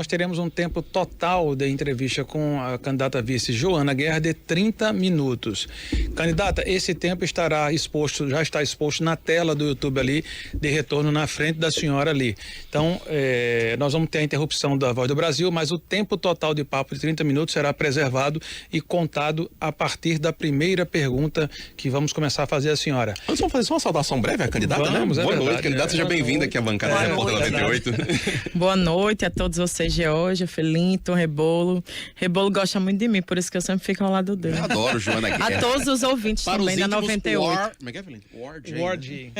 Nós teremos um tempo total de entrevista com a candidata vice Joana Guerra de 30 minutos. Candidata, esse tempo estará exposto, já está exposto na tela do YouTube ali, de retorno na frente da senhora ali. Então, nós vamos ter a interrupção da Voz do Brasil, mas o tempo total de papo de 30 minutos será preservado e contado a partir da primeira pergunta que vamos começar a fazer à senhora. Antes, vamos fazer só uma saudação breve à candidata, vamos, né? Boa noite, candidata, seja bem-vinda aqui à bancada da Repórter 98. Boa noite a todos vocês de hoje, Felinto, Rebolo. Rebolo gosta muito de mim, por isso que eu sempre fico ao lado dele. Eu adoro Joana Guerra. A todos os ouvintes para também os da 98. Como é que é, Felinto? Ward.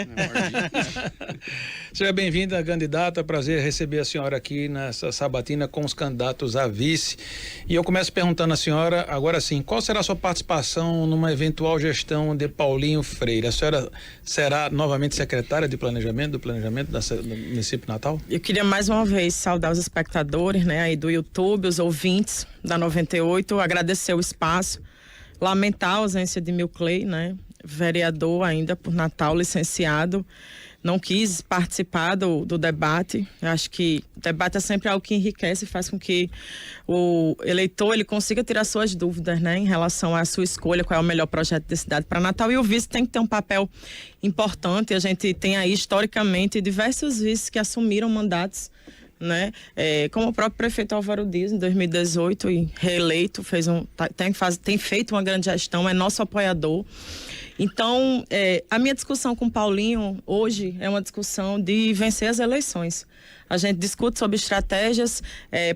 Seja bem-vinda, candidata. Prazer receber a senhora aqui nessa sabatina com os candidatos a vice. E eu começo perguntando à senhora, agora sim, qual será a sua participação numa eventual gestão de Paulinho Freire? A senhora será novamente secretária de planejamento, do município de Natal? Eu queria mais uma vez saudar os espectadores, né, aí do YouTube, os ouvintes da 98, agradecer o espaço, lamentar a ausência de Milcley, né, vereador ainda por Natal, licenciado, não quis participar do debate. Eu acho que o debate é sempre algo que enriquece e faz com que o eleitor ele consiga tirar suas dúvidas, né, em relação à sua escolha, qual é o melhor projeto da cidade para Natal. E o vice tem que ter um papel importante. A gente tem aí, historicamente, diversos vices que assumiram mandatos, né? Como o próprio prefeito Álvaro Dias, em 2018, e reeleito, tem feito uma grande gestão, é nosso apoiador. Então, a minha discussão com o Paulinho hoje é uma discussão de vencer as eleições. A gente discute sobre estratégias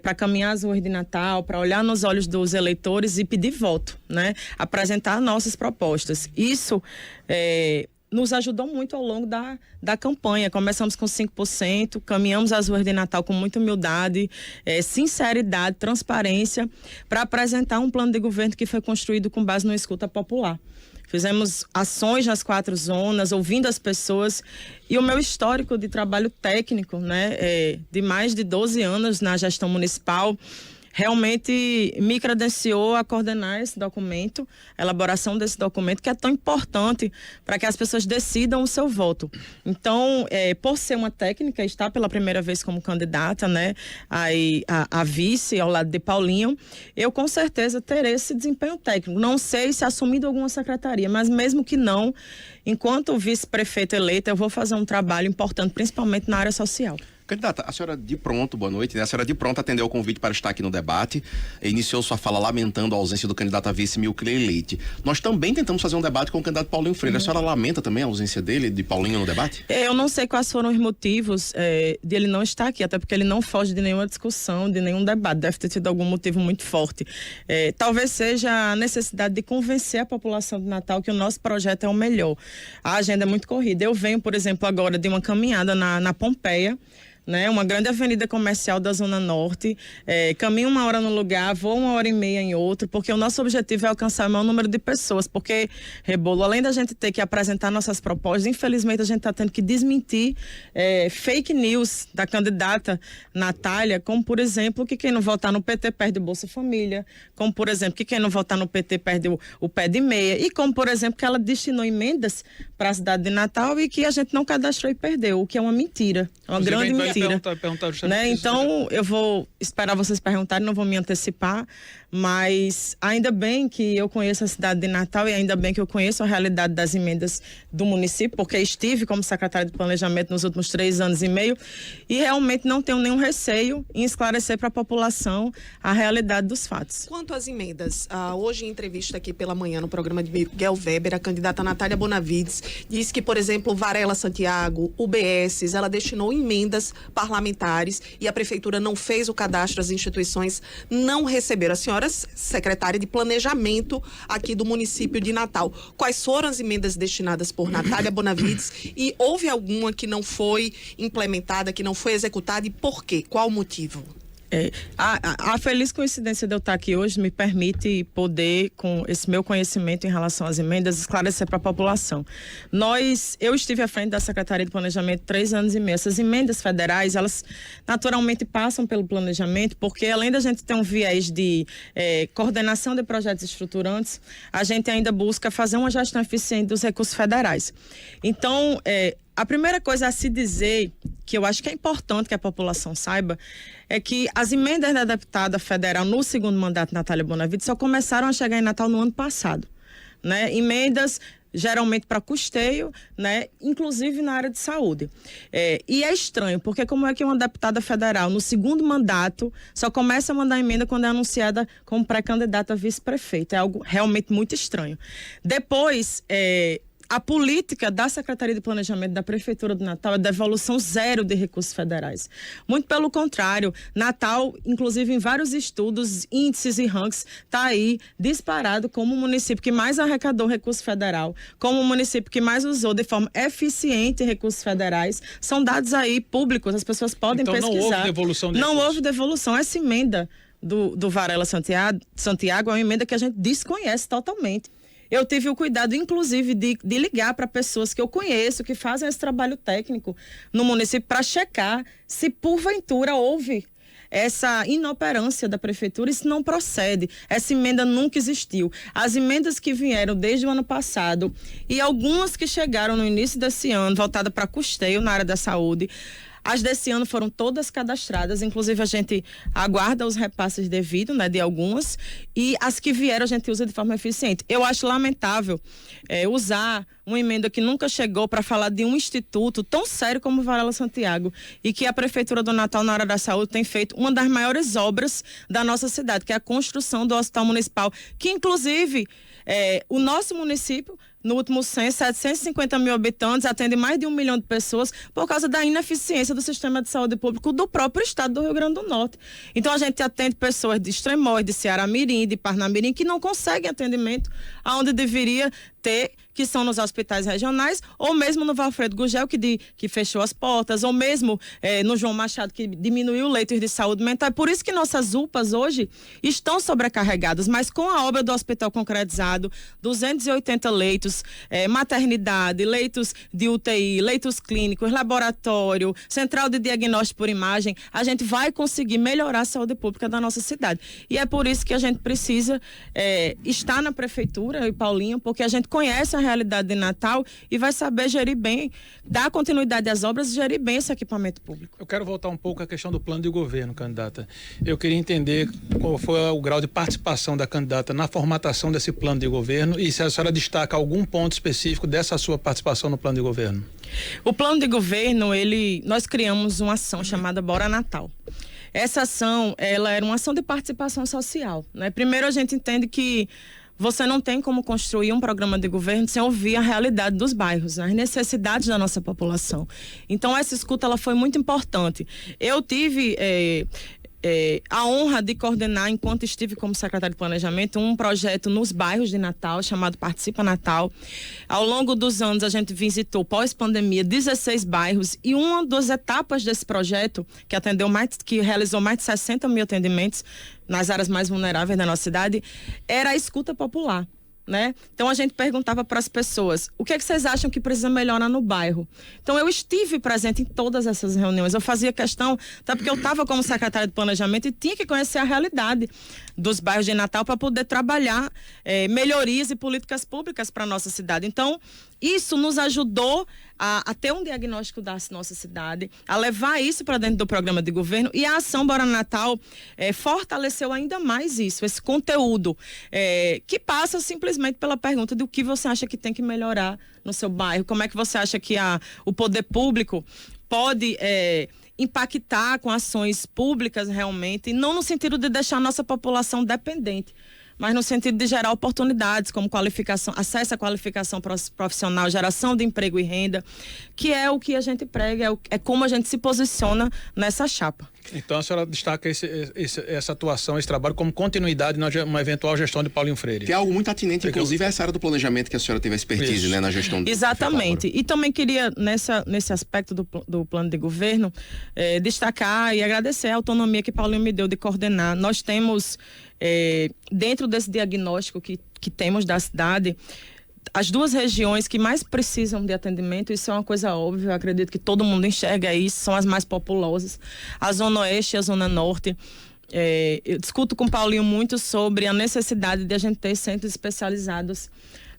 para caminhar as ruas de Natal, para olhar nos olhos dos eleitores e pedir voto, né? Apresentar nossas propostas. Isso nos ajudou muito ao longo da campanha. Começamos com 5%, caminhamos as ruas de Natal com muita humildade, sinceridade, transparência, para apresentar um plano de governo que foi construído com base na escuta popular. Fizemos ações nas 4 zonas, ouvindo as pessoas, e o meu histórico de trabalho técnico, né, de mais de 12 anos na gestão municipal, realmente me credenciou a coordenar esse documento, a elaboração desse documento, que é tão importante para que as pessoas decidam o seu voto. Então, por ser uma técnica, estar pela primeira vez como candidata, né, a vice ao lado de Paulinho, eu com certeza terei esse desempenho técnico. Não sei se assumindo alguma secretaria, mas mesmo que não, enquanto vice-prefeita eleita, eu vou fazer um trabalho importante, principalmente na área social. Candidata, a senhora de pronto, boa noite, né? A senhora de pronto atendeu o convite para estar aqui no debate, iniciou sua fala lamentando a ausência do candidato a vice Milcley Leite. Nós também tentamos fazer um debate com o candidato Paulinho Freire. A senhora lamenta também a ausência dele, de Paulinho, no debate? Eu não sei quais foram os motivos de ele não estar aqui, até porque ele não foge de nenhuma discussão, de nenhum debate. Deve ter tido algum motivo muito forte. Talvez seja a necessidade de convencer a população de Natal que o nosso projeto é o melhor. A agenda é muito corrida. Eu venho, por exemplo, agora de uma caminhada na Pompeia, né, uma grande avenida comercial da Zona Norte, caminho 1 hora num lugar, vou 1h30 em outro, porque o nosso objetivo é alcançar o maior número de pessoas, porque, Rebolo, além da gente ter que apresentar nossas propostas, infelizmente a gente está tendo que desmentir fake news da candidata Natália, como, por exemplo, que quem não votar no PT perde o Bolsa Família, como, por exemplo, que quem não votar no PT perde o pé de meia, e como, por exemplo, que ela destinou emendas para a cidade de Natal e que a gente não cadastrou e perdeu, o que é uma mentira, uma grande mentira. Né? Então, eu vou esperar vocês perguntarem, não vou me antecipar, mas ainda bem que eu conheço a cidade de Natal e ainda bem que eu conheço a realidade das emendas do município, porque estive como secretária de planejamento nos últimos 3 anos e meio e realmente não tenho nenhum receio em esclarecer para a população a realidade dos fatos. Quanto às emendas, hoje em entrevista aqui pela manhã no programa de Miguel Weber, a candidata Natália Bonavides disse que, por exemplo, Varela Santiago, UBS, ela destinou emendas parlamentares e a prefeitura não fez o cadastro, as instituições não receberam. A senhora é secretária de planejamento aqui do município de Natal. Quais foram as emendas destinadas por Natália Bonavides e houve alguma que não foi implementada, que não foi executada e por quê? Qual o motivo? A feliz coincidência de eu estar aqui hoje me permite poder, com esse meu conhecimento em relação às emendas, esclarecer para a população. Eu estive à frente da Secretaria de Planejamento 3 anos e meio. Essas emendas federais, elas naturalmente passam pelo planejamento, porque além da gente ter um viés de coordenação de projetos estruturantes, a gente ainda busca fazer uma gestão eficiente dos recursos federais. Então, A primeira coisa a se dizer, que eu acho que é importante que a população saiba, é que as emendas da deputada federal no segundo mandato, Natália Bonavides, só começaram a chegar em Natal no ano passado, né? Emendas geralmente para custeio, né? Inclusive na área de saúde. E é estranho, porque como é que uma deputada federal, no segundo mandato, só começa a mandar emenda quando é anunciada como pré-candidata a vice-prefeita? É algo realmente muito estranho. Depois, a política da Secretaria de Planejamento da Prefeitura do Natal é devolução zero de recursos federais. Muito pelo contrário, Natal, inclusive em vários estudos, índices e rankings, está aí disparado como o município que mais arrecadou recurso federal, como o município que mais usou de forma eficiente recursos federais. São dados aí públicos, as pessoas podem pesquisar. Não houve devolução de recursos. Não houve devolução. Essa emenda do Varela Santiago é uma emenda que a gente desconhece totalmente. Eu tive o cuidado, inclusive, de ligar para pessoas que eu conheço, que fazem esse trabalho técnico no município, para checar se, porventura, houve essa inoperância da prefeitura. Isso não procede. Essa emenda nunca existiu. As emendas que vieram desde o ano passado e algumas que chegaram no início desse ano, voltadas para custeio na área da saúde, as desse ano foram todas cadastradas, inclusive a gente aguarda os repasses devidos, né, de algumas, e as que vieram a gente usa de forma eficiente. Eu acho lamentável usar uma emenda que nunca chegou para falar de um instituto tão sério como o Varela Santiago, e que a Prefeitura do Natal, na área da saúde, tem feito uma das maiores obras da nossa cidade, que é a construção do Hospital Municipal, que inclusive o nosso município, no último censo, 750 mil habitantes, atende mais de 1 milhão de pessoas por causa da ineficiência do sistema de saúde público do próprio estado do Rio Grande do Norte. Então, a gente atende pessoas de Extremóis, de Ceará-Mirim, de Parnamirim, que não conseguem atendimento aonde deveria ter, que são nos hospitais regionais, ou mesmo no Valfredo Gugel, que fechou as portas, ou mesmo no João Machado, que diminuiu leitos de saúde mental. É por isso que nossas UPAs hoje estão sobrecarregadas, mas com a obra do hospital concretizado, 280 leitos, maternidade, leitos de UTI, leitos clínicos, laboratório, central de diagnóstico por imagem, a gente vai conseguir melhorar a saúde pública da nossa cidade. E é por isso que a gente precisa estar na prefeitura, eu e Paulinho, porque a gente conhece a realidade de Natal e vai saber gerir bem, dar continuidade às obras e gerir bem esse equipamento público. Eu quero voltar um pouco à questão do plano de governo, candidata. Eu queria entender qual foi o grau de participação da candidata na formatação desse plano de governo e se a senhora destaca algum ponto específico dessa sua participação no plano de governo. O plano de governo, nós criamos uma ação chamada Bora Natal. Essa ação, ela era uma ação de participação social, né? Primeiro, a gente entende que você não tem como construir um programa de governo sem ouvir a realidade dos bairros, as necessidades da nossa população. Então, essa escuta ela foi muito importante. Eu tive a honra de coordenar, enquanto estive como secretária de Planejamento, um projeto nos bairros de Natal, chamado Participa Natal. Ao longo dos anos, a gente visitou, pós-pandemia, 16 bairros, e uma das etapas desse projeto, que realizou mais de 60 mil atendimentos nas áreas mais vulneráveis da nossa cidade, era a escuta popular, né? Então a gente perguntava para as pessoas: o que é que vocês acham que precisa melhorar no bairro? Então eu estive presente em todas essas reuniões. Eu fazia questão, até porque eu estava como secretária de Planejamento e tinha que conhecer a realidade dos bairros de Natal para poder trabalhar melhorias e políticas públicas para a nossa cidade. Então isso nos ajudou a ter um diagnóstico da nossa cidade, a levar isso para dentro do programa de governo, e a ação Bora Natal fortaleceu ainda mais isso, esse conteúdo, que passa simplesmente pela pergunta do que você acha que tem que melhorar no seu bairro, como é que você acha que o poder público pode impactar com ações públicas realmente, e não no sentido de deixar a nossa população dependente, mas no sentido de gerar oportunidades como qualificação, acesso à qualificação profissional, geração de emprego e renda, que é o que a gente prega, é como a gente se posiciona nessa chapa. Então a senhora destaca essa atuação, esse trabalho como continuidade numa eventual gestão de Paulinho Freire. Que é algo muito atinente, inclusive, a essa área do planejamento que a senhora teve a expertise, né, na gestão do... Exatamente. E também queria, nesse aspecto do plano de governo, destacar e agradecer a autonomia que Paulinho me deu de coordenar. Nós temos, dentro desse diagnóstico que temos da cidade, as duas regiões que mais precisam de atendimento, isso é uma coisa óbvia, eu acredito que todo mundo enxerga isso, são as mais populosas, a Zona Oeste e a Zona Norte. Eu discuto com o Paulinho muito sobre a necessidade de a gente ter centros especializados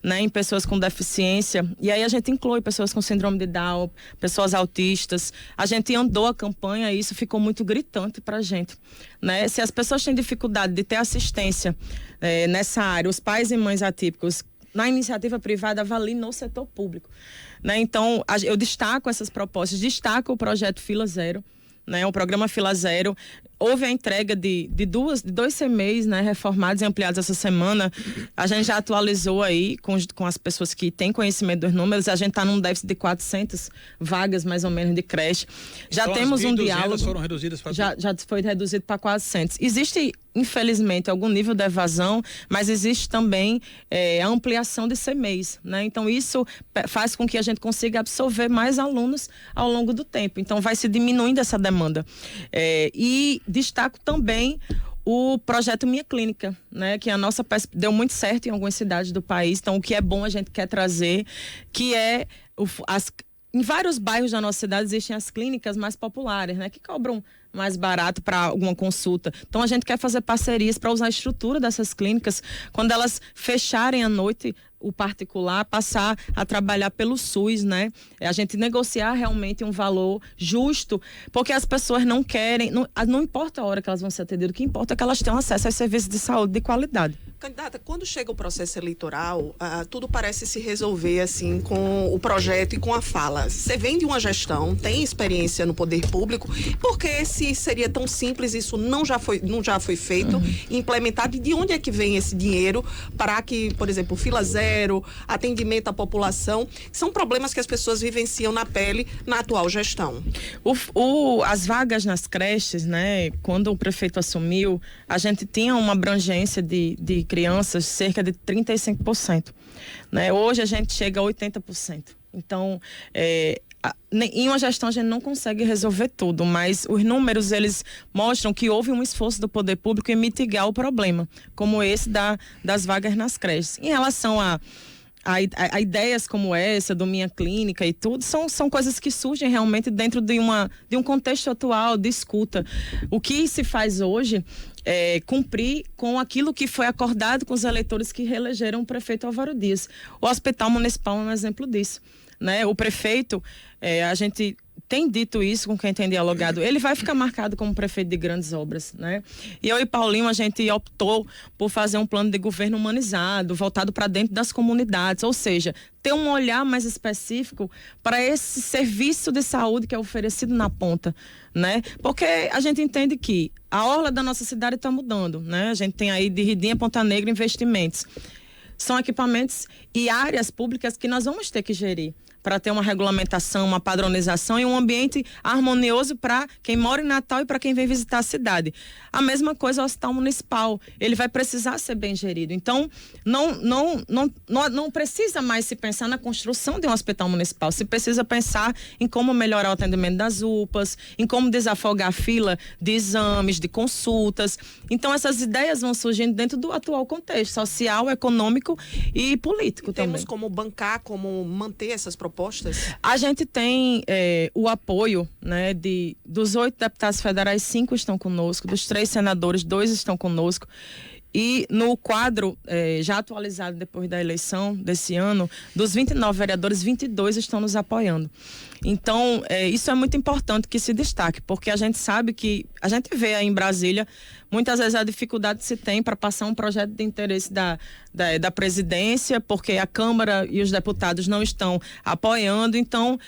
né, em pessoas com deficiência. E aí a gente inclui pessoas com síndrome de Down, pessoas autistas. A gente andou a campanha e isso ficou muito gritante pra gente, né? Se as pessoas têm dificuldade de ter assistência nessa área, os pais e mães atípicos, na iniciativa privada, avalie no setor público, né? Então, eu destaco essas propostas, destaco o projeto Fila Zero, né? O programa Fila Zero. Houve a entrega de dois CMEs, né, reformados e ampliados essa semana. A gente já atualizou aí com as pessoas que têm conhecimento dos números. A gente está num déficit de 400 vagas, mais ou menos, de creche. Já então, temos um diálogo. Foram reduzidas para já foi reduzido para 400. Existe, infelizmente, algum nível de evasão, mas existe também a ampliação de CMEs, né? Então, isso faz com que a gente consiga absorver mais alunos ao longo do tempo. Então, vai se diminuindo essa demanda. E destaco também o projeto Minha Clínica, né? Que a nossa deu muito certo em algumas cidades do país. Então, o que é bom a gente quer trazer, que é em vários bairros da nossa cidade existem as clínicas mais populares, né? Que cobram mais barato para alguma consulta. Então, a gente quer fazer parcerias para usar a estrutura dessas clínicas. Quando elas fecharem à noite, o particular, passar a trabalhar pelo SUS, né? A gente negociar realmente um valor justo, porque as pessoas não querem, não importa a hora que elas vão ser atendidas, o que importa é que elas tenham acesso aos serviços de saúde de qualidade. Candidata, quando chega o processo eleitoral, tudo parece se resolver assim com o projeto e com a fala. Você vem de uma gestão, tem experiência no poder público, porque se seria tão simples, isso não já foi feito, implementado, e de onde é que vem esse dinheiro para que, por exemplo, Fila Zero, atendimento à população, são problemas que as pessoas vivenciam na pele na atual gestão? As vagas nas creches, né, quando o prefeito assumiu, a gente tinha uma abrangência de crianças cerca de 35%, né? Hoje a gente chega a 80%. Então, em uma gestão a gente não consegue resolver tudo, mas os números, eles mostram que houve um esforço do poder público em mitigar o problema, como esse das vagas nas creches. Em relação a ideias como essa, do Minha Clínica e tudo, são coisas que surgem realmente dentro de um contexto atual de escuta. O que se faz hoje é cumprir com aquilo que foi acordado com os eleitores que reelegeram o prefeito Álvaro Dias. O Hospital Municipal é um exemplo disso, né? O prefeito, a gente tem dito isso com quem tem dialogado, ele vai ficar marcado como prefeito de grandes obras, né? E eu e Paulinho, a gente optou por fazer um plano de governo humanizado, voltado para dentro das comunidades, ou seja, ter um olhar mais específico para esse serviço de saúde que é oferecido na ponta, né? Porque a gente entende que a orla da nossa cidade está mudando, né? A gente tem aí de Ridinha, Ponta Negra, investimentos. São equipamentos e áreas públicas que nós vamos ter que gerir para ter uma regulamentação, uma padronização e um ambiente harmonioso para quem mora em Natal e para quem vem visitar a cidade. A mesma coisa o Hospital Municipal, ele vai precisar ser bem gerido. Então, não precisa mais se pensar na construção de um hospital municipal, se precisa pensar em como melhorar o atendimento das UPAs, em como desafogar a fila de exames, de consultas. Então, essas ideias vão surgindo dentro do atual contexto social, econômico e político também. Temos como bancar, como manter essas propostas? A gente tem o apoio, né, dos 8 deputados federais, 5 estão conosco, dos 3 senadores, 2 estão conosco. E no quadro já atualizado depois da eleição desse ano, dos 29 vereadores, 22 estão nos apoiando. Então, isso é muito importante que se destaque, porque a gente sabe que, a gente vê aí em Brasília, muitas vezes a dificuldade que se tem para passar um projeto de interesse da presidência, porque a Câmara e os deputados não estão apoiando. Então,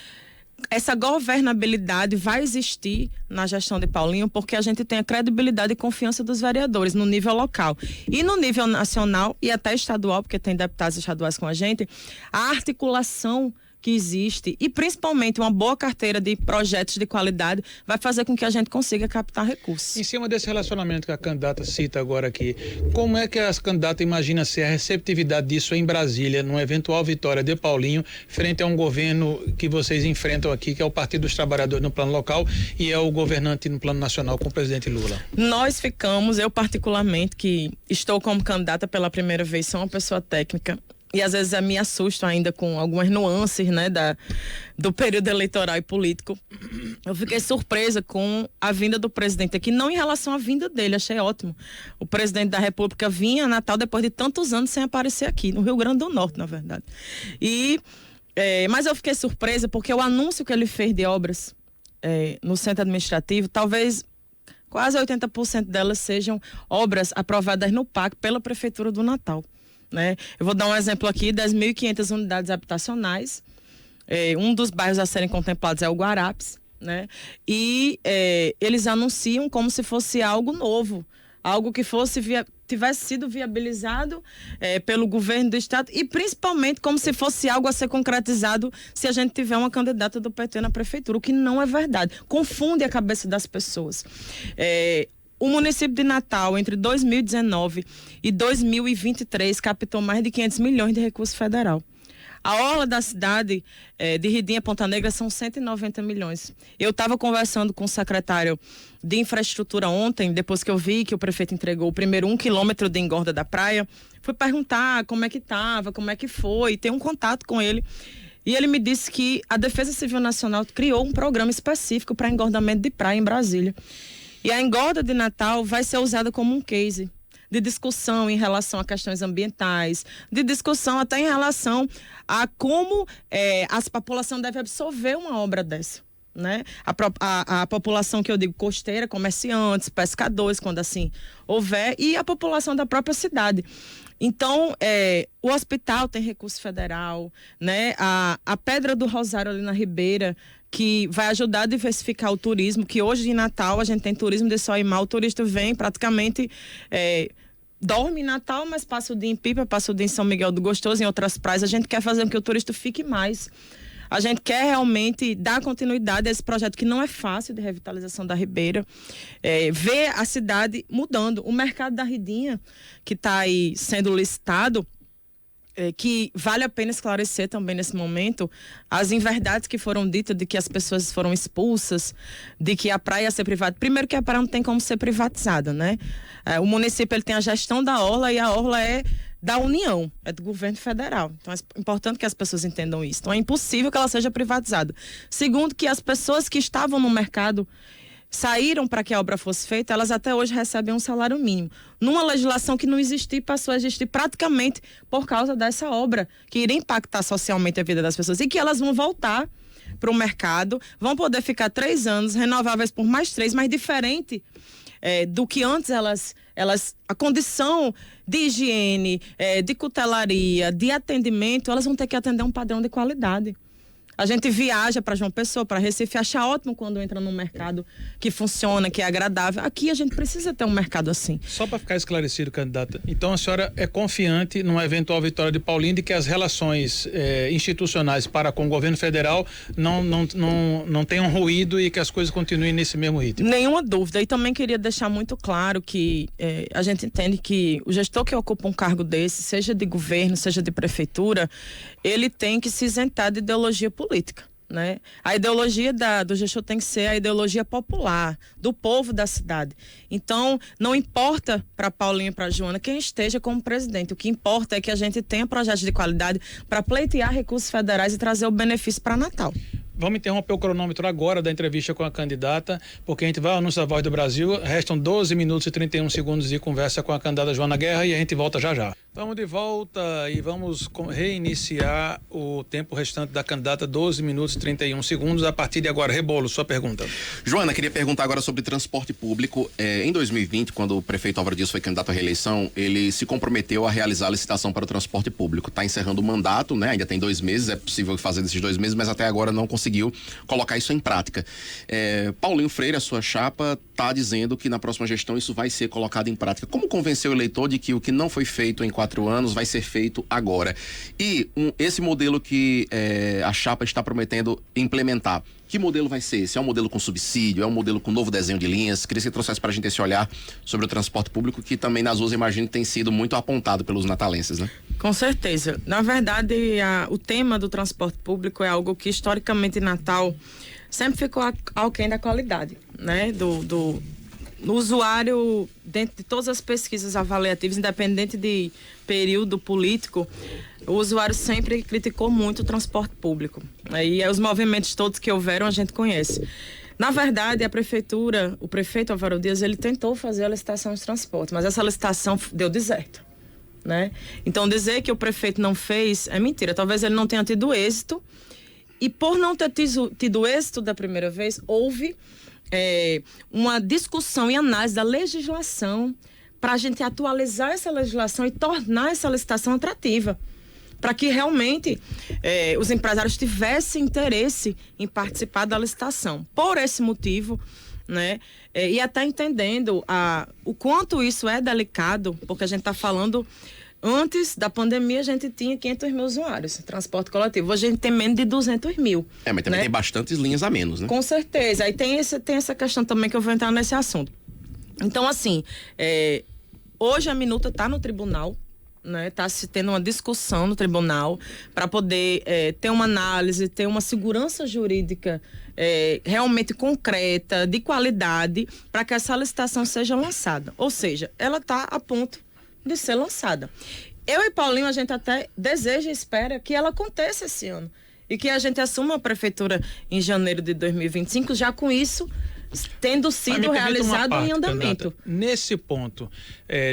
essa governabilidade vai existir na gestão de Paulinho, porque a gente tem a credibilidade e confiança dos vereadores no nível local. E no nível nacional e até estadual, porque tem deputados estaduais com a gente, a articulação que existe e principalmente uma boa carteira de projetos de qualidade vai fazer com que a gente consiga captar recursos. Em cima desse relacionamento que a candidata cita agora aqui, como é que as candidatas imaginam ser a receptividade disso em Brasília, numa eventual vitória de Paulinho, frente a um governo que vocês enfrentam aqui, que é o Partido dos Trabalhadores no plano local e é o governante no plano nacional com o presidente Lula? Nós ficamos, eu particularmente, que estou como candidata pela primeira vez, sou uma pessoa técnica, e às vezes me assusto ainda com algumas nuances, né, do período eleitoral e político. Eu fiquei surpresa com a vinda do presidente aqui, não em relação à vinda dele, achei ótimo. O presidente da República vinha a Natal depois de tantos anos sem aparecer aqui, no Rio Grande do Norte, na verdade. Mas eu fiquei surpresa porque o anúncio que ele fez de obras no centro administrativo, talvez quase 80% delas sejam obras aprovadas no PAC pela Prefeitura do Natal. Né? Eu vou dar um exemplo aqui, 10.500 unidades habitacionais. Um dos bairros a serem contemplados é o Guarapes, né? E eles anunciam como se fosse algo novo, algo que tivesse sido viabilizado pelo governo do estado e principalmente como se fosse algo a ser concretizado se a gente tiver uma candidata do PT na prefeitura, o que não é verdade. Confunde a cabeça das pessoas. O município de Natal, entre 2019 e 2023, captou mais de 500 milhões de recurso federal. A orla da cidade de Ridinha, Ponta Negra, são 190 milhões. Eu estava conversando com o secretário de infraestrutura ontem, depois que eu vi que o prefeito entregou o primeiro 1 quilômetro de engorda da praia. Fui perguntar como é que estava, como é que foi, ter um contato com ele. E ele me disse que a Defesa Civil Nacional criou um programa específico para engordamento de praia em Brasília. E a engorda de Natal vai ser usada como um case de discussão em relação a questões ambientais, de discussão até em relação a como a população deve absorver uma obra dessa. Né? A população que eu digo costeira, comerciantes, pescadores, quando assim houver, e a população da própria cidade. Então, o hospital tem recurso federal, né? A Pedra do Rosário ali na Ribeira, que vai ajudar a diversificar o turismo, que hoje em Natal a gente tem turismo de sol e mar, o turista vem praticamente... dorme em Natal, mas passa o dia em Pipa, passa o dia em São Miguel do Gostoso, em outras praias. A gente quer fazer com que o turista fique mais. A gente quer realmente dar continuidade a esse projeto que não é fácil de revitalização da Ribeira. Ver a cidade mudando. O mercado da Ridinha, que está aí sendo licitado, que vale a pena esclarecer também nesse momento as inverdades que foram ditas de que as pessoas foram expulsas, de que a praia ia ser privatizada. Primeiro que a praia não tem como ser privatizada, né? O município ele tem a gestão da orla e a orla é da União, é do governo federal. Então é importante que as pessoas entendam isso. Então é impossível que ela seja privatizada. Segundo, que as pessoas que estavam no mercado saíram para que a obra fosse feita, elas até hoje recebem um salário mínimo. Numa legislação que não existia e passou a existir praticamente por causa dessa obra, que iria impactar socialmente a vida das pessoas. E que elas vão voltar para o mercado, vão poder ficar 3 anos, renováveis por mais 3, mas diferente do que antes a condição de higiene, de cutelaria, de atendimento, elas vão ter que atender um padrão de qualidade. A gente viaja para João Pessoa, para Recife, acha ótimo quando entra num mercado que funciona, que é agradável. Aqui a gente precisa ter um mercado assim. Só para ficar esclarecido, candidata, então a senhora é confiante numa eventual vitória de Paulinho de que as relações institucionais para com o governo federal não tenham ruído e que as coisas continuem nesse mesmo ritmo? Nenhuma dúvida. E também queria deixar muito claro que a gente entende que o gestor que ocupa um cargo desse, seja de governo, seja de prefeitura, ele tem que se isentar de ideologia política, né? A ideologia do gestor tem que ser a ideologia popular, do povo da cidade. Então, não importa para Paulinho e para Joana quem esteja como presidente, o que importa é que a gente tenha projetos de qualidade para pleitear recursos federais e trazer o benefício para Natal. Vamos interromper o cronômetro agora da entrevista com a candidata, porque a gente vai ao anúncio da Voz do Brasil. Restam 12 minutos e 31 segundos de conversa com a candidata Joana Guerra e a gente volta já já. Vamos de volta e vamos reiniciar o tempo restante da candidata, 12 minutos e 31 segundos. A partir de agora, Rebolo, sua pergunta. Joana, queria perguntar agora sobre transporte público. Em 2020, quando o prefeito Álvaro Dias foi candidato à reeleição, ele se comprometeu a realizar a licitação para o transporte público. Está encerrando o mandato, né? Ainda tem 2 meses, é possível fazer nesses 2 meses, mas até agora não conseguiu colocar isso em prática. Paulinho Freire, a sua chapa, está dizendo que na próxima gestão isso vai ser colocado em prática. Como convencer o eleitor de que o que não foi feito em 4 anos vai ser feito agora? E esse modelo que a chapa está prometendo implementar, que modelo vai ser? Se é um modelo com subsídio, é um modelo com novo desenho de linhas? Queria que você trouxesse para a gente esse olhar sobre o transporte público, que também nas ruas, imagino, tem sido muito apontado pelos natalenses, né? Com certeza. Na verdade, o tema do transporte público é algo que historicamente em Natal sempre ficou aquém da qualidade, né? o usuário, dentro de todas as pesquisas avaliativas, independente de período político, o usuário sempre criticou muito o transporte público. E os movimentos todos que houveram a gente conhece. Na verdade, a prefeitura, o prefeito Álvaro Dias, ele tentou fazer a licitação de transporte, mas essa licitação deu deserto, né? Então, dizer que o prefeito não fez é mentira. Talvez ele não tenha tido êxito, e por não ter tido êxito da primeira vez, houve uma discussão e análise da legislação para a gente atualizar essa legislação e tornar essa licitação atrativa, para que realmente os empresários tivessem interesse em participar da licitação. Por esse motivo, né, e até entendendo o quanto isso é delicado, porque a gente está falando, antes da pandemia a gente tinha 500 mil usuários em transporte coletivo, hoje a gente tem menos de 200 mil. Mas também tem bastantes linhas a menos, né? Com certeza, aí tem essa questão também que eu vou entrar nesse assunto. Então, assim, hoje a minuta está no tribunal, né? Está se tendo uma discussão no tribunal para poder ter uma análise, ter uma segurança jurídica realmente concreta, de qualidade, para que essa licitação seja lançada. Ou seja, ela está a ponto de ser lançada. Eu e Paulinho, a gente até deseja e espera que ela aconteça esse ano e que a gente assuma a prefeitura em janeiro de 2025, já com isso tendo sido realizado em andamento. Candidata, nesse ponto,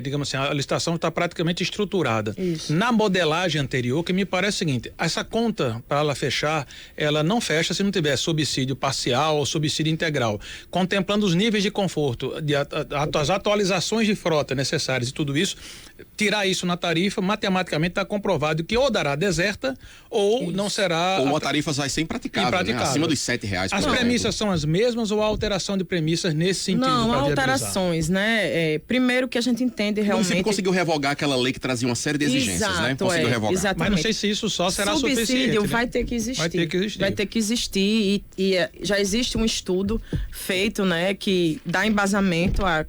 digamos assim, a licitação está praticamente estruturada. Isso. Na modelagem anterior, que me parece o seguinte, essa conta, para ela fechar, ela não fecha se não tiver subsídio parcial ou subsídio integral, contemplando os níveis de conforto, as atualizações de frota necessárias e tudo isso, tirar isso na tarifa, matematicamente está comprovado que ou dará deserta ou isso. Não será... Ou uma tarifa vai ser impraticável, né? Acima dos R$7. As premissas são as mesmas ou a alteração de premissas nesse sentido? Não, alterações, né? Primeiro que a gente entende realmente... O município conseguiu revogar aquela lei que trazia uma série de exigências, exato, né? Conseguiu revogar. Exatamente. Mas não sei se isso só será suficiente. Subsídio né? vai ter que existir. Vai ter que existir. Vai ter que existir e já existe um estudo feito, né? Que dá embasamento a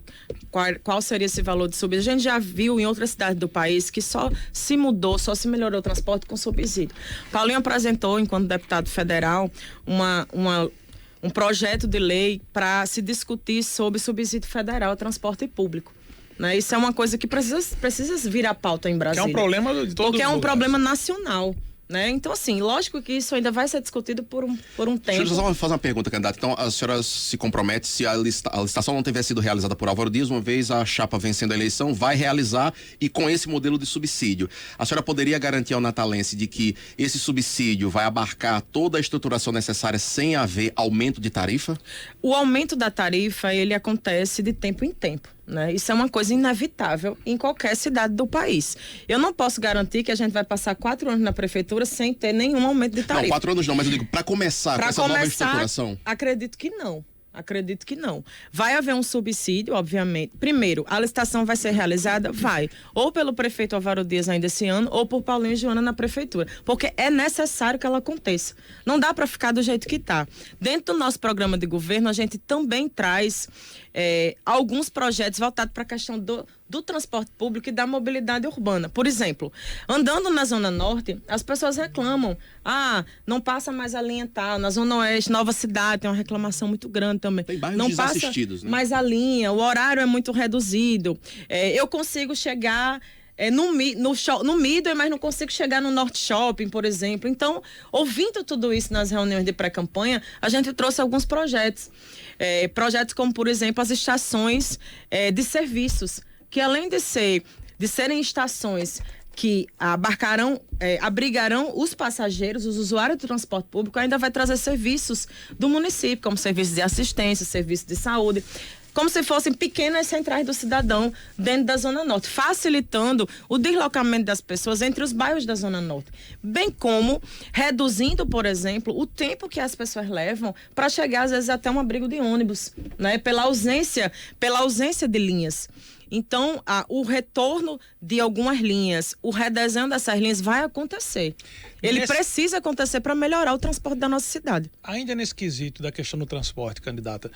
qual seria esse valor de subsídio. A gente já viu em outras cidades do país que só se mudou, só se melhorou o transporte com subsídio. Paulinho apresentou, enquanto deputado federal, um projeto de lei para se discutir sobre subsídio federal ao transporte público. Né? Isso é uma coisa que precisa vir à pauta em Brasília. Que é um problema de todos porque é um lugares. problema nacional. Né? Então, assim, lógico que isso ainda vai ser discutido por um tempo. Deixa eu só fazer uma pergunta, candidata. Então, a senhora se compromete, se a licitação não tiver sido realizada por Álvaro Dias, uma vez a chapa vencendo a eleição, vai realizar e com esse modelo de subsídio. A senhora poderia garantir ao natalense de que esse subsídio vai abarcar toda a estruturação necessária sem haver aumento de tarifa? O aumento da tarifa, ele acontece de tempo em tempo. Né? Isso é uma coisa inevitável em qualquer cidade do país. Eu não posso garantir que a gente vai passar 4 anos na prefeitura sem ter nenhum aumento de tarifa. Não, 4 anos não, mas eu digo, para começar com essa nova estruturação. Acredito que não. Acredito que não. Vai haver um subsídio, obviamente. Primeiro, a licitação vai ser realizada? Vai. Ou pelo prefeito Álvaro Dias ainda esse ano, ou por Paulinho e Joana na prefeitura. Porque é necessário que ela aconteça. Não dá para ficar do jeito que está. Dentro do nosso programa de governo, a gente também traz alguns projetos voltados para a questão do transporte público e da mobilidade urbana. Por exemplo, andando na Zona Norte, as pessoas reclamam. Não passa mais a linha tal. Na Zona Oeste, Nova Cidade, tem uma reclamação muito grande também. Tem bairros não desassistidos, passa né? mais a linha, o horário é muito reduzido. Eu consigo chegar no Midway, mas não consigo chegar no Norte Shopping, por exemplo. Então, ouvindo tudo isso nas reuniões de pré-campanha, a gente trouxe alguns projetos. Projetos como, por exemplo, as estações de serviços, que além de serem estações que abrigarão os passageiros, os usuários do transporte público, ainda vai trazer serviços do município, como serviços de assistência, serviços de saúde, como se fossem pequenas centrais do cidadão dentro da Zona Norte, facilitando o deslocamento das pessoas entre os bairros da Zona Norte, bem como reduzindo, por exemplo, o tempo que as pessoas levam para chegar, às vezes, até um abrigo de ônibus, né? Pela ausência de linhas. Então, o retorno de algumas linhas, o redesenho dessas linhas vai acontecer. Ele precisa acontecer para melhorar o transporte da nossa cidade. Ainda nesse quesito da questão do transporte, candidata,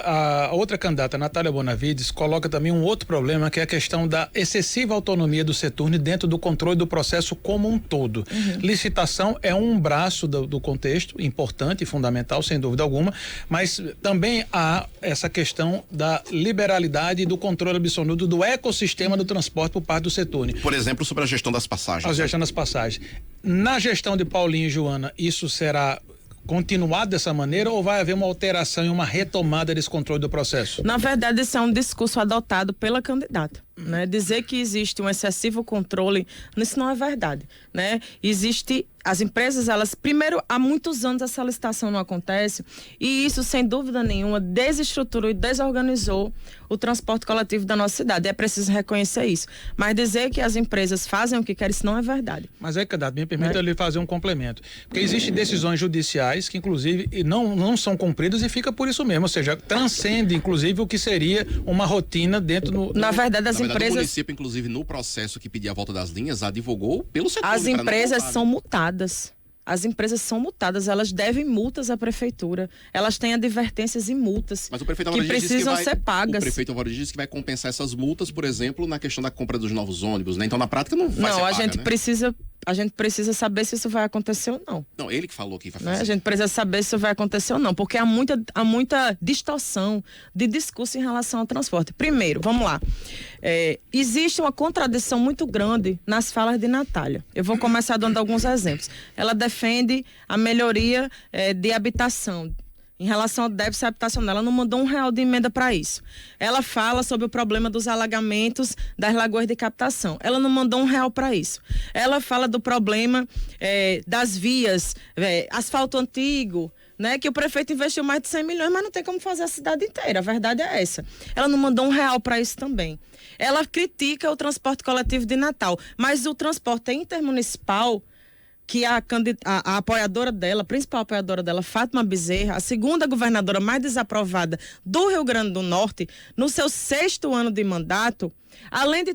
a outra candidata, Natália Bonavides, coloca também um outro problema, que é a questão da excessiva autonomia do Seturne dentro do controle do processo como um todo. Licitação é um braço do contexto, importante e fundamental, sem dúvida alguma, mas também há essa questão da liberalidade e do controle absoluto do ecossistema do transporte por parte do Seturne. Por exemplo, sobre a gestão das passagens. A gestão das passagens. Na gestão de Paulinho e Joana, isso será continuado dessa maneira ou vai haver uma alteração e uma retomada desse controle do processo? Na verdade, isso é um discurso adotado pela candidata. Né? Dizer que existe um excessivo controle, isso não é verdade. Né? Existe, as empresas, elas, primeiro, há muitos anos essa licitação não acontece e isso, sem dúvida nenhuma, desestruturou e desorganizou o transporte coletivo da nossa cidade. É preciso reconhecer isso. Mas dizer que as empresas fazem o que querem, isso não é verdade. Mas candidato, me permita lhe fazer um complemento. Porque existem decisões judiciais que, inclusive, não são cumpridas e fica por isso mesmo. Ou seja, transcende, inclusive, o que seria uma rotina dentro do... Na verdade, as empresas... O município, inclusive, no processo que pedia a volta das linhas, advogou pelo setor. As empresas são multadas. As empresas são multadas, elas devem multas à prefeitura. Elas têm advertências e multas que precisam ser pagas. O prefeito Alvarenga disse que vai compensar essas multas, por exemplo, na questão da compra dos novos ônibus, né? Então, na prática, não vai ser paga, a gente precisa saber se isso vai acontecer ou não. Não, ele que falou que vai fazer. Né? A gente precisa saber se isso vai acontecer ou não, porque há muita distorção de discurso em relação ao transporte. Primeiro, vamos lá. Existe uma contradição muito grande nas falas de Natália. Eu vou começar dando alguns exemplos. Ela defende a melhoria de habitação. Em relação ao déficit habitacional, ela não mandou R$1 de emenda para isso. Ela fala sobre o problema dos alagamentos das lagoas de captação. Ela não mandou R$1 para isso. Ela fala do problema das vias, asfalto antigo, né, que o prefeito investiu mais de 100 milhões, mas não tem como fazer a cidade inteira. A verdade é essa. Ela não mandou R$1 para isso também. Ela critica o transporte coletivo de Natal, mas o transporte intermunicipal, que a apoiadora dela, a principal apoiadora dela, Fátima Bezerra, a segunda governadora mais desaprovada do Rio Grande do Norte, no seu 6º ano de mandato, além de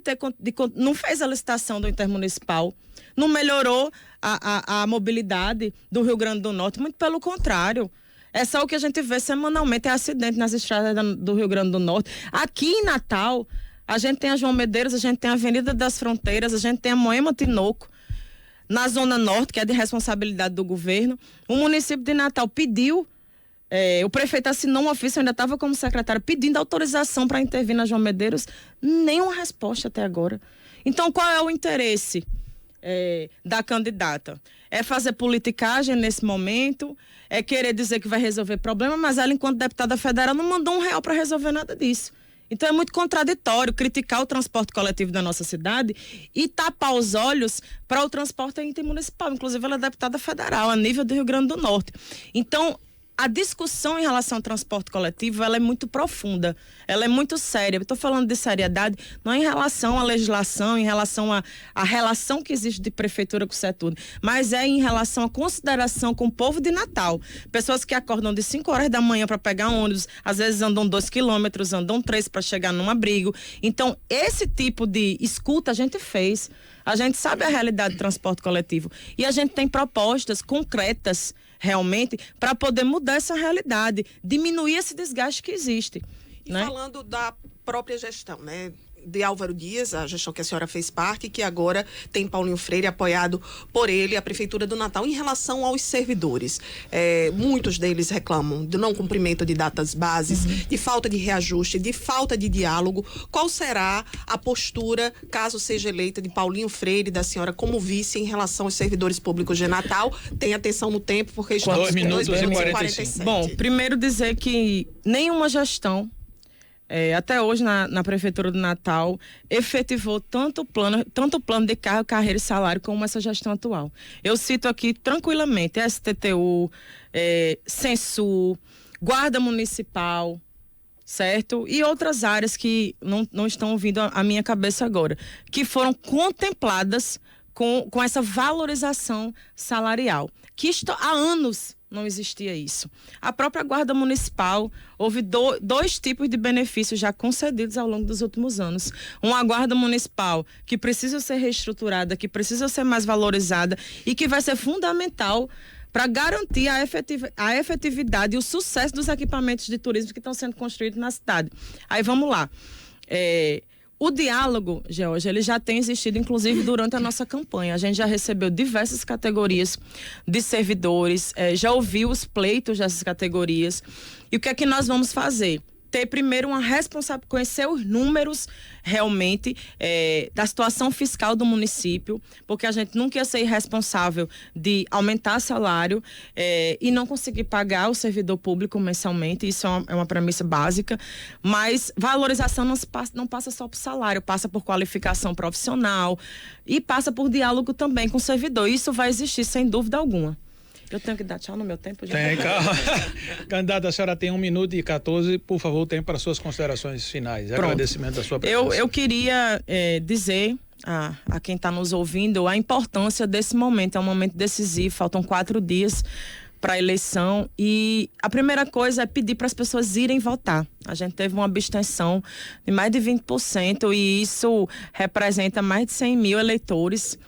não fez a licitação do intermunicipal, não melhorou a mobilidade do Rio Grande do Norte, muito pelo contrário. É só o que a gente vê semanalmente, é acidente nas estradas do Rio Grande do Norte. Aqui em Natal, a gente tem a João Medeiros, a gente tem a Avenida das Fronteiras, a gente tem a Moema Tinoco, na Zona Norte, que é de responsabilidade do governo. O município de Natal pediu, o prefeito assinou um ofício, eu ainda estava como secretário, pedindo autorização para intervir na João Medeiros. Nenhuma resposta até agora. Então, qual é o interesse da candidata? É fazer politicagem nesse momento, é querer dizer que vai resolver problema, mas ela, enquanto deputada federal, não mandou R$1 para resolver nada disso. Então é muito contraditório criticar o transporte coletivo da nossa cidade e tapar os olhos para o transporte intermunicipal. Inclusive, ela é deputada federal, a nível do Rio Grande do Norte. Então, a discussão em relação ao transporte coletivo, ela é muito profunda, ela é muito séria. Eu estou falando de seriedade, não é em relação à legislação, em relação à relação que existe de prefeitura com o Seturne, mas é em relação à consideração com o povo de Natal. Pessoas que acordam de 5 horas da manhã para pegar ônibus, às vezes andam 2 quilômetros, andam 3 para chegar num abrigo. Então, esse tipo de escuta a gente fez. A gente sabe a realidade do transporte coletivo e a gente tem propostas concretas realmente para poder mudar essa realidade, diminuir esse desgaste que existe. E né? Falando da própria gestão, né? De Álvaro Dias, a gestão que a senhora fez parte, que agora tem Paulinho Freire apoiado por ele, a Prefeitura do Natal, em relação aos servidores. Muitos deles reclamam do não cumprimento de datas bases, de falta de reajuste, de falta de diálogo. Qual será a postura, caso seja eleita, de Paulinho Freire, da senhora como vice, em relação aos servidores públicos de Natal? Tenha atenção no tempo, porque estamos 2 minutos e 45. Bom, primeiro dizer que nenhuma gestão até hoje na Prefeitura do Natal efetivou tanto plano de carreira e salário como essa gestão atual. Eu cito aqui tranquilamente STTU, Censu, Guarda Municipal, certo? E outras áreas que não estão vindo à minha cabeça agora, que foram contempladas com essa valorização salarial, que há anos não existia isso. A própria Guarda Municipal, houve dois tipos de benefícios já concedidos ao longo dos últimos anos. Uma Guarda Municipal que precisa ser reestruturada, que precisa ser mais valorizada e que vai ser fundamental para garantir a efetividade e o sucesso dos equipamentos de turismo que estão sendo construídos na cidade. Aí vamos lá. O diálogo, Georgia, ele já tem existido, inclusive, durante a nossa campanha. A gente já recebeu diversas categorias de servidores, já ouviu os pleitos dessas categorias. E o que é que nós vamos fazer? Ter primeiro uma responsabilidade, conhecer os números realmente da situação fiscal do município, porque a gente nunca ia ser irresponsável de aumentar salário e não conseguir pagar o servidor público mensalmente. Isso é uma premissa básica, mas valorização não passa só por salário, passa por qualificação profissional e passa por diálogo também com o servidor. Isso vai existir sem dúvida alguma. Eu tenho que dar tchau no meu tempo? Tem, calma. Candidata, a senhora tem 1 minuto e 14, por favor, tempo para suas considerações finais. Pronto. Agradecimento da sua presença. Eu queria dizer a quem está nos ouvindo a importância desse momento. É um momento decisivo, faltam 4 dias para a eleição e a primeira coisa é pedir para as pessoas irem votar. A gente teve uma abstenção de mais de 20% e isso representa mais de 100 mil eleitores.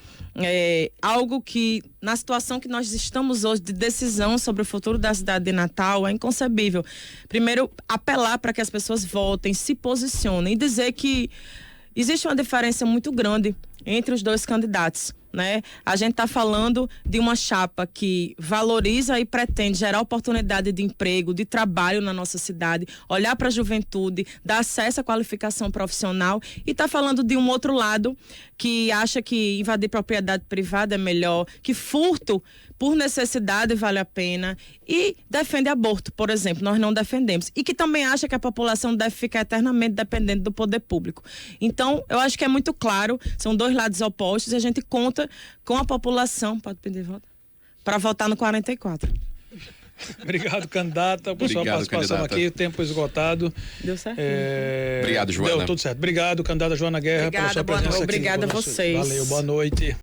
Algo que, na situação que nós estamos hoje de decisão sobre o futuro da cidade de Natal, é inconcebível. Primeiro, apelar para que as pessoas votem, se posicionem e dizer que existe uma diferença muito grande entre os dois candidatos, né? A gente está falando de uma chapa que valoriza e pretende gerar oportunidade de emprego, de trabalho na nossa cidade, olhar para a juventude, dar acesso à qualificação profissional, e está falando de um outro lado que acha que invadir propriedade privada é melhor, que furto por necessidade vale a pena e defende aborto, por exemplo. Nós não defendemos. E que também acha que a população deve ficar eternamente dependente do poder público. Então, eu acho que é muito claro, são dois lados opostos e a gente conta com a população, pode pedir voto, para votar no 44. Obrigado, candidata, por sua participação candidata. aqui, tempo esgotado. Deu certo? Obrigado, Joana. Deu tudo certo. Obrigado, candidata Joana Guerra, pela sua presença aqui. Obrigada a vocês. Valeu, boa noite.